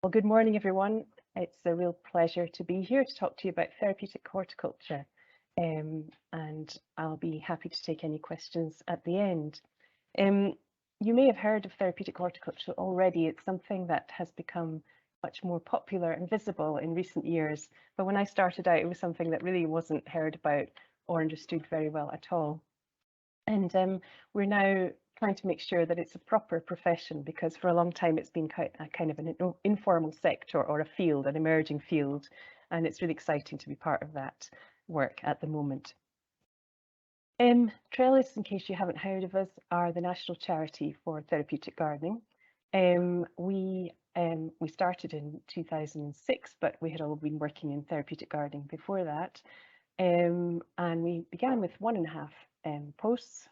Well, good morning, everyone. It's a real pleasure to be here to talk to you about therapeutic horticulture. And I'll be happy to take any questions at the end. Um, you may have heard of therapeutic horticulture already. It's something that has become much more popular and visible in recent years. But when I started out, it was something that really wasn't heard about or understood very well at all. And we're now trying to make sure that it's a proper profession, because for a long time it's been kind of an informal sector or a field, an emerging field, and it's really exciting to be part of that work at the moment. Trellis, in case you haven't heard of us, are the national charity for therapeutic gardening. We started in 2006, but we had all been working in therapeutic gardening before that. And we began with 1.5 posts,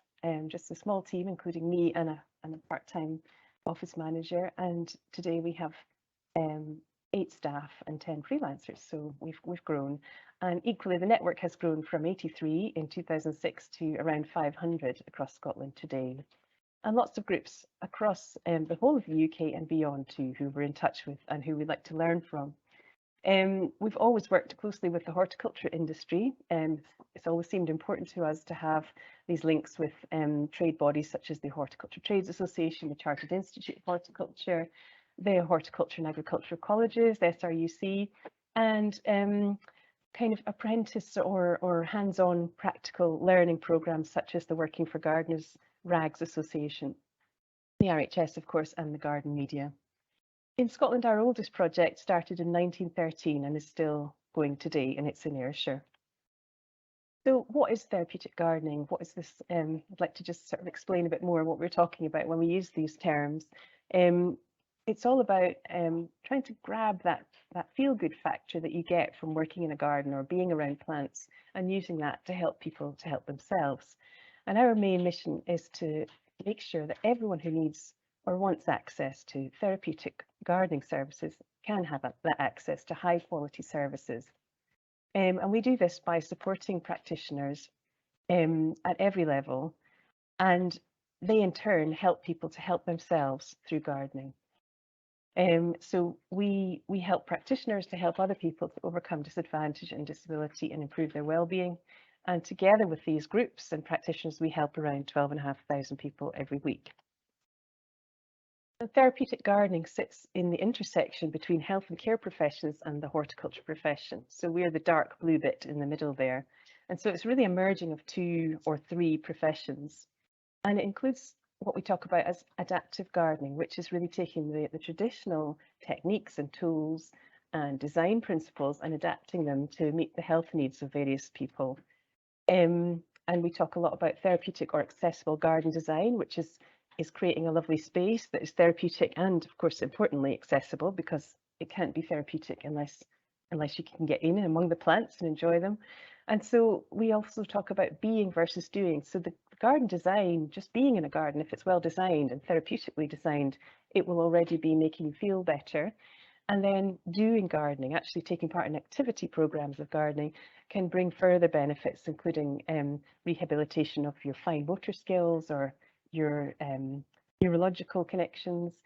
just a small team, including me and a part-time office manager. And today we have 8 staff and 10 freelancers. So we've grown. And equally, the network has grown from 83 in 2006 to around 500 across Scotland today. And lots of groups across the whole of the UK and beyond too, who we're in touch with and who we'd like to learn from. We've always worked closely with the horticulture industry. It's always seemed important to us to have these links with trade bodies such as the Horticulture Trades Association, the Chartered Institute of Horticulture, the Horticulture and Agricultural Colleges, the SRUC, and kind of apprentice or hands-on practical learning programs such as the Working for Gardeners RAGS Association, the RHS, of course, and the Garden Media. In Scotland, our oldest project started in 1913 and is still going today, and it's in Ayrshire. So what is therapeutic gardening? What is this? I'd like to just sort of explain a bit more what we're talking about when we use these terms. It's all about trying to grab that feel-good factor that you get from working in a garden or being around plants and using that to help people to help themselves. And our main mission is to make sure that everyone who needs or wants access to therapeutic gardening services can have that access to high quality services. And we do this by supporting practitioners at every level, and they in turn help people to help themselves through gardening. So we help practitioners to help other people to overcome disadvantage and disability and improve their well-being. And together with these groups and practitioners, we help around 12,500 people every week. Therapeutic gardening sits in the intersection between health and care professions and the horticulture profession. So we're the dark blue bit in the middle there. And so it's really a merging of 2 or 3 professions. And it includes what we talk about as adaptive gardening, which is really taking the traditional techniques and tools and design principles and adapting them to meet the health needs of various people. And we talk a lot about therapeutic or accessible garden design, which is creating a lovely space that is therapeutic and, of course, importantly, accessible, because it can't be therapeutic unless you can get in among the plants and enjoy them. And so we also talk about being versus doing. So the garden design, just being in a garden, if it's well designed and therapeutically designed, it will already be making you feel better. And then doing gardening, actually taking part in activity programs of gardening, can bring further benefits, including rehabilitation of your fine motor skills or your neurological connections,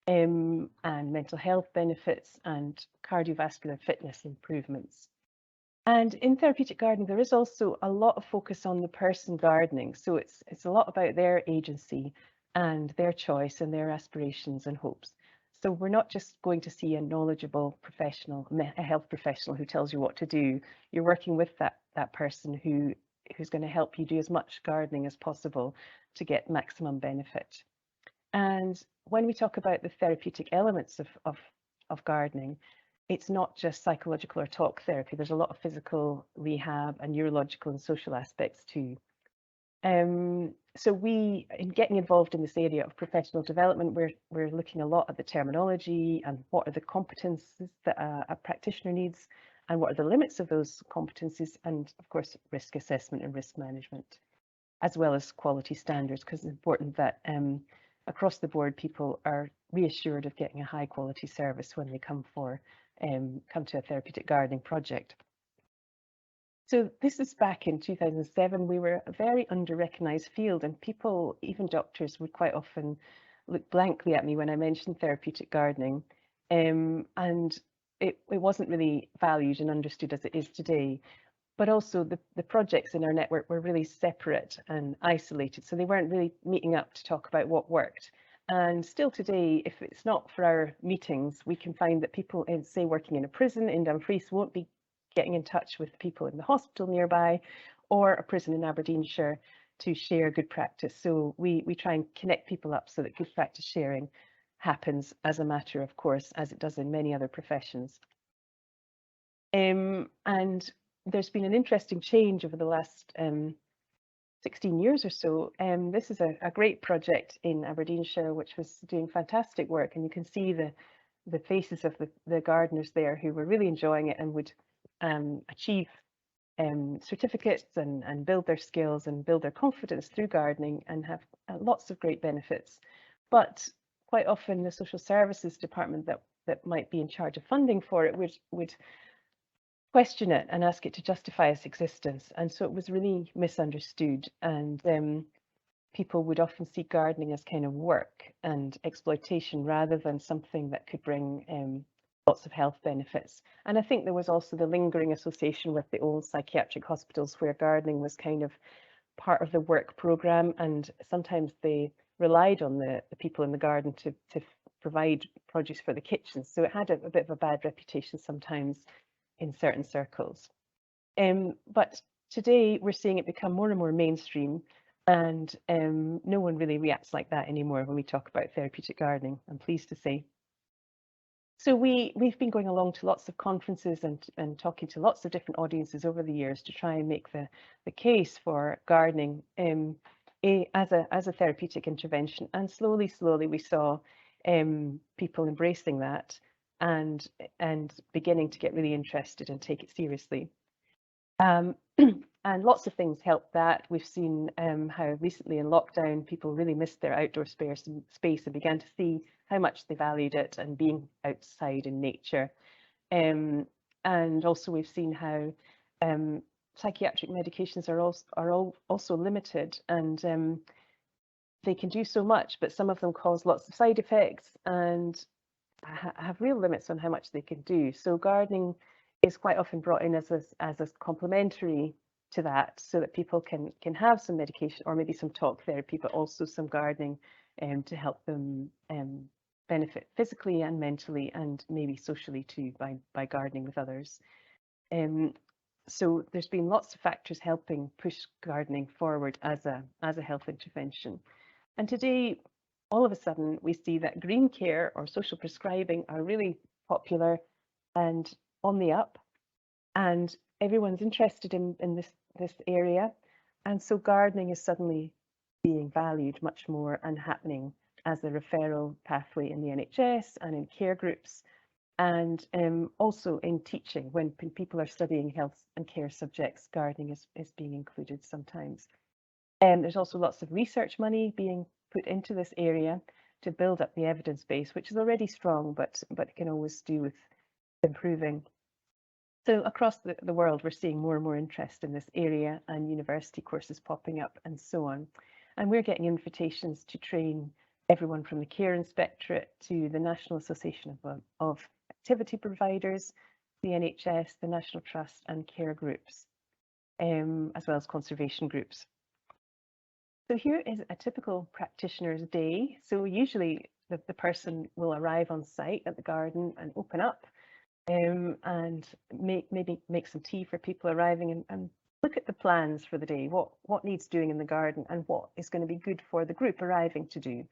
and mental health benefits and cardiovascular fitness improvements. And in therapeutic gardening, there is also a lot of focus on the person gardening. So it's a lot about their agency and their choice and their aspirations and hopes. So we're not just going to see a knowledgeable professional, a health professional who tells you what to do. You're working with that person who's going to help you do as much gardening as possible to get maximum benefit. And when we talk about the therapeutic elements of gardening, it's not just psychological or talk therapy. There's a lot of physical rehab and neurological and social aspects too. So in getting involved in this area of professional development, we're looking a lot at the terminology and what are the competences that a practitioner needs and what are the limits of those competencies, and of course risk assessment and risk management, as well as quality standards, because it's important that across the board people are reassured of getting a high quality service when they come to a therapeutic gardening project. So this is back in 2007. We were a very under-recognised field, and people, even doctors, would quite often look blankly at me when I mentioned therapeutic gardening. and it wasn't really valued and understood as it is today. But also the projects in our network were really separate and isolated, so they weren't really meeting up to talk about what worked. And still today, if it's not for our meetings, we can find that people, in, say, working in a prison in Dumfries, won't be getting in touch with people in the hospital nearby or a prison in Aberdeenshire to share good practice. So we try and connect people up so that good practice sharing happens as a matter of course, as it does in many other professions. And there's been an interesting change over the last 16 years or so. This is a great project in Aberdeenshire, which was doing fantastic work, and you can see the faces of the gardeners there who were really enjoying it and would achieve certificates and build their skills and build their confidence through gardening and have lots of great benefits. But quite often the social services department that might be in charge of funding for it would question it and ask it to justify its existence. And so it was really misunderstood. And people would often see gardening as kind of work and exploitation rather than something that could bring lots of health benefits. And I think there was also the lingering association with the old psychiatric hospitals where gardening was kind of part of the work program, and sometimes they relied on the people in the garden to provide produce for the kitchen. So it had a bit of a bad reputation sometimes in certain circles. But today we're seeing it become more and more mainstream, and no one really reacts like that anymore when we talk about therapeutic gardening, I'm pleased to say. So we've been going along to lots of conferences and talking to lots of different audiences over the years to try and make the case for gardening as a therapeutic intervention. And slowly we saw people embracing that and beginning to get really interested and take it seriously. And lots of things helped that. We've seen how recently in lockdown people really missed their outdoor space and began to see how much they valued it and being outside in nature. And also we've seen how psychiatric medications are also limited, and they can do so much, but some of them cause lots of side effects and have real limits on how much they can do. So gardening is quite often brought in as a complementary to that, so that people can have some medication or maybe some talk therapy, but also some gardening to help them benefit physically and mentally and maybe socially too by gardening with others. So there's been lots of factors helping push gardening forward as a health intervention. And today, all of a sudden, we see that green care or social prescribing are really popular and on the up, and everyone's interested in this area. And so gardening is suddenly being valued much more and happening as a referral pathway in the NHS and in care groups, and also in teaching. When people are studying health and care subjects, gardening is being included sometimes. There's also lots of research money being put into this area to build up the evidence base, which is already strong, but can always do with improving. So across the world, we're seeing more and more interest in this area and university courses popping up and so on. And we're getting invitations to train everyone from the Care Inspectorate to the National Association of Activity Providers, the NHS, the National Trust and care groups, as well as conservation groups. So here is a typical practitioner's day. So usually the person will arrive on site at the garden and open up and maybe make some tea for people arriving and look at the plans for the day, what needs doing in the garden and what is going to be good for the group arriving to do.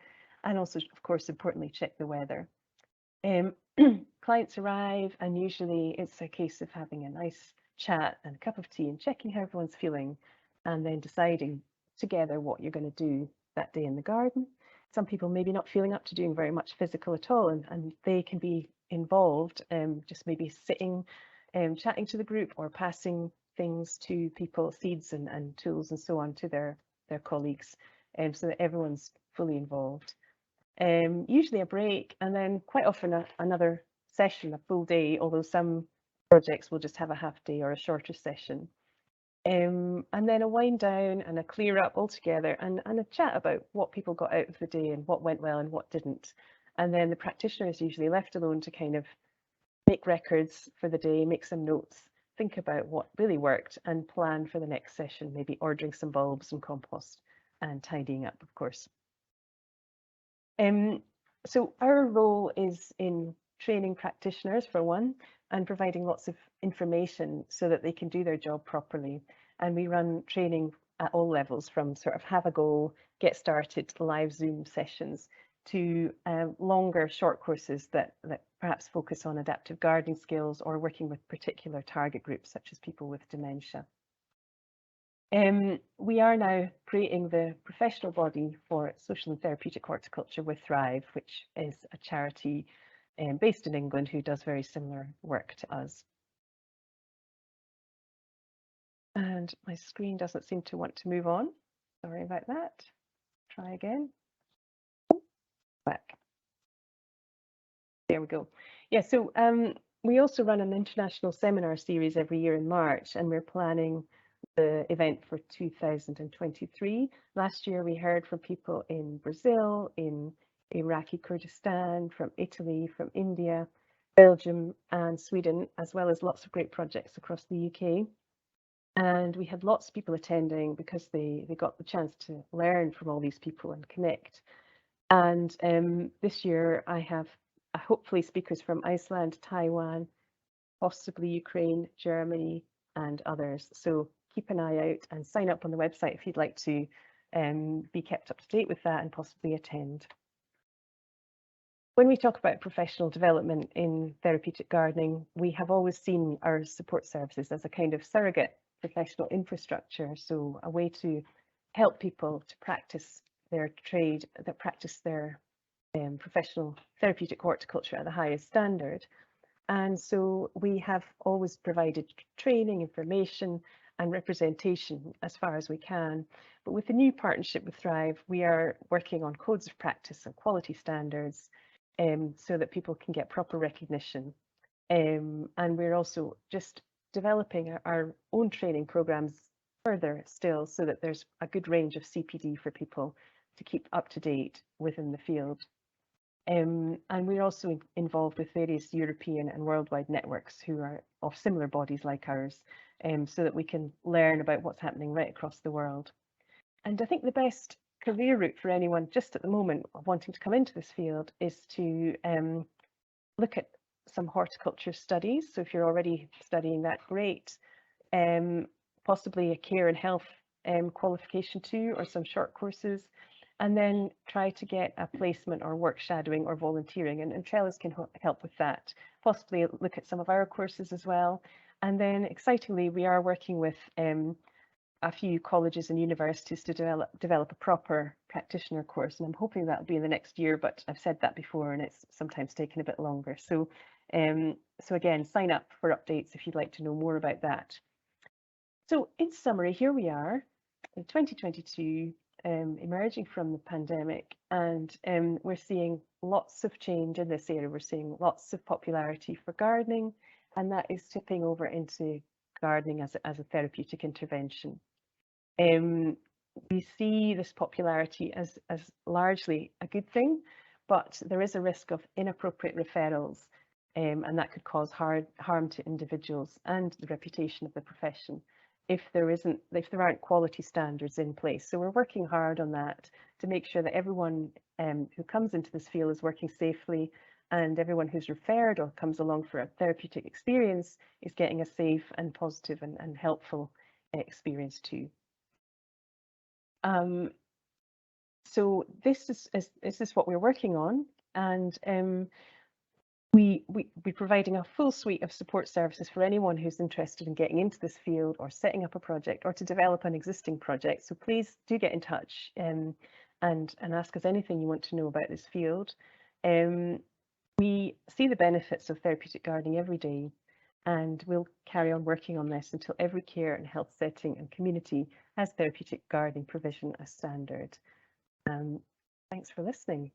And also, of course, importantly, check the weather. Clients arrive and usually it's a case of having a nice chat and a cup of tea and checking how everyone's feeling and then deciding together what you're going to do that day in the garden. Some people maybe not feeling up to doing very much physical at all, and they can be involved, just maybe sitting, chatting to the group or passing things to people, seeds and tools and so on to their colleagues, so that everyone's fully involved. Usually a break and then quite often another session, a full day, although some projects will just have a half day or a shorter session. And then a wind down and a clear up all together and a chat about what people got out of the day and what went well and what didn't. And then the practitioner is usually left alone to kind of make records for the day, make some notes, think about what really worked and plan for the next session, maybe ordering some bulbs and compost and tidying up, of course. So our role is in training practitioners for one, and providing lots of information so that they can do their job properly. And we run training at all levels, from sort of have a go, get started, live Zoom sessions, to longer short courses that perhaps focus on adaptive gardening skills or working with particular target groups, such as people with dementia. We are now creating the professional body for social and therapeutic horticulture with Thrive, which is a charity based in England who does very similar work to us. And my screen doesn't seem to want to move on. Sorry about that. Try again. Back. There we go. Yeah, so we also run an international seminar series every year in March, and we're planning the event for 2023. Last year we heard from people in Brazil, in Iraqi Kurdistan, from Italy, from India, Belgium and Sweden, as well as lots of great projects across the UK. And we had lots of people attending because they got the chance to learn from all these people and connect. And this year I have hopefully speakers from Iceland, Taiwan, possibly Ukraine, Germany, and others. So keep an eye out and sign up on the website if you'd like to be kept up to date with that and possibly attend. When we talk about professional development in therapeutic gardening, we have always seen our support services as a kind of surrogate professional infrastructure, so a way to help people to practice their trade, that practice their professional therapeutic horticulture at the highest standard. And so we have always provided training, information and representation as far as we can. But with the new partnership with Thrive, we are working on codes of practice and quality standards so that people can get proper recognition. And we're also just developing our own training programs further still, so that there's a good range of CPD for people to keep up to date within the field. And we're also involved with various European and worldwide networks who are of similar bodies like ours, so that we can learn about what's happening right across the world. And I think the best career route for anyone just at the moment wanting to come into this field is to look at some horticulture studies. So if you're already studying that, great. Possibly a care and health qualification too, or some short courses. And then try to get a placement or work shadowing or volunteering, and Trellis can help with that. Possibly look at some of our courses as well. And then excitingly, we are working with a few colleges and universities to develop a proper practitioner course, and I'm hoping that'll be in the next year, but I've said that before and it's sometimes taken a bit longer. So again, sign up for updates if you'd like to know more about that. So in summary, here we are in 2022, emerging from the pandemic, and we're seeing lots of change in this area. We're seeing lots of popularity for gardening, and that is tipping over into gardening as a therapeutic intervention. We see this popularity as largely a good thing, but there is a risk of inappropriate referrals, and that could cause harm to individuals and the reputation of the profession if there aren't quality standards in place. So we're working hard on that to make sure that everyone who comes into this field is working safely, and everyone who's referred or comes along for a therapeutic experience is getting a safe and positive and helpful experience too. So this is what we're working on, and we're providing a full suite of support services for anyone who's interested in getting into this field or setting up a project or to develop an existing project. So please do get in touch and ask us anything you want to know about this field. We see the benefits of therapeutic gardening every day, and we'll carry on working on this until every care and health setting and community has therapeutic gardening provision as standard. Thanks for listening.